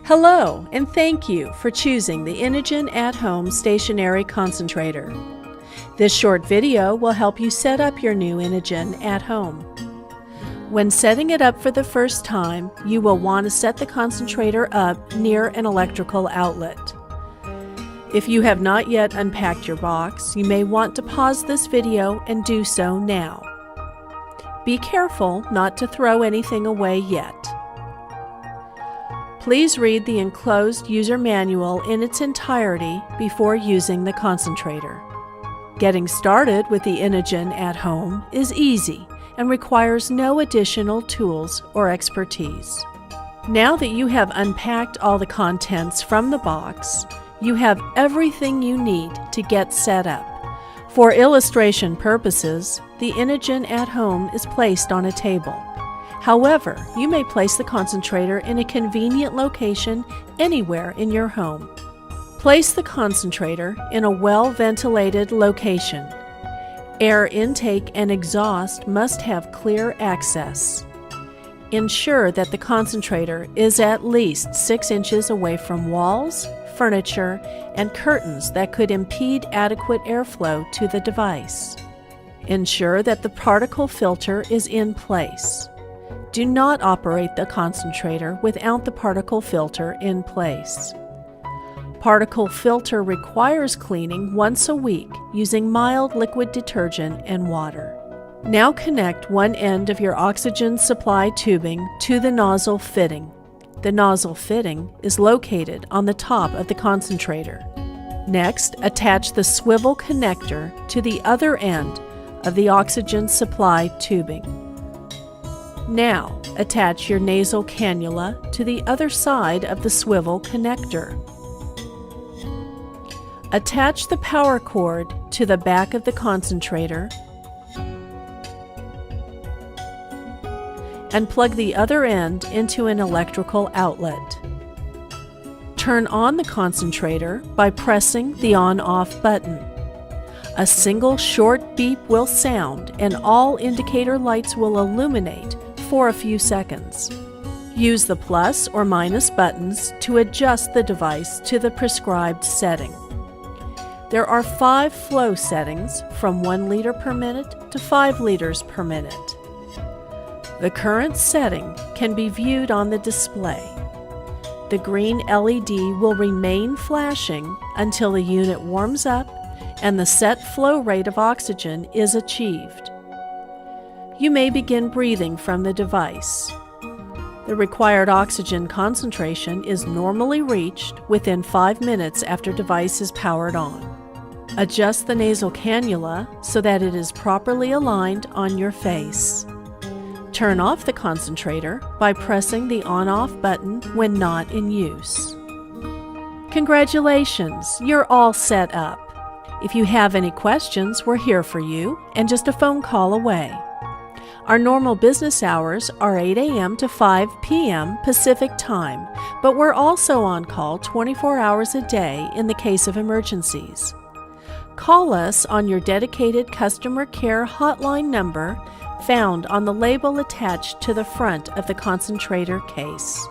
Hello, and thank you for choosing the Inogen at-home stationary concentrator. This short video will help you set up your new Inogen at home. When setting it up for the first time, you will want to set the concentrator up near an electrical outlet. If you have not yet unpacked your box, you may want to pause this video and do so now. Be careful not to throw anything away yet. Please read the enclosed user manual in its entirety before using the concentrator. Getting started with the Inogen at home is easy and requires no additional tools or expertise. Now that you have unpacked all the contents from the box, you have everything you need to get set up. For illustration purposes, the Inogen at home is placed on a table. However, you may place the concentrator in a convenient location anywhere in your home. Place the concentrator in a well-ventilated location. Air intake and exhaust must have clear access. Ensure that the concentrator is at least 6 inches away from walls, furniture, and curtains that could impede adequate airflow to the device. Ensure that the particle filter is in place. Do not operate the concentrator without the particle filter in place. Particle filter requires cleaning once a week using mild liquid detergent and water. Now connect one end of your oxygen supply tubing to the nozzle fitting. The nozzle fitting is located on the top of the concentrator. Next, attach the swivel connector to the other end of the oxygen supply tubing. Now, attach your nasal cannula to the other side of the swivel connector. Attach the power cord to the back of the concentrator and plug the other end into an electrical outlet. Turn on the concentrator by pressing the on-off button. A single short beep will sound and all indicator lights will illuminate for a few seconds. Use the plus or minus buttons to adjust the device to the prescribed setting. There are 5 flow settings from 1 liter per minute to 5 liters per minute. The current setting can be viewed on the display. The green LED will remain flashing until the unit warms up and the set flow rate of oxygen is achieved. You may begin breathing from the device. The required oxygen concentration is normally reached within 5 minutes after device is powered on. Adjust the nasal cannula so that it is properly aligned on your face. Turn off the concentrator by pressing the on-off button when not in use. Congratulations, you're all set up. If you have any questions, we're here for you and just a phone call away. Our normal business hours are 8 a.m. to 5 p.m. Pacific Time, but we're also on call 24 hours a day in the case of emergencies. Call us on your dedicated customer care hotline number found on the label attached to the front of the concentrator case.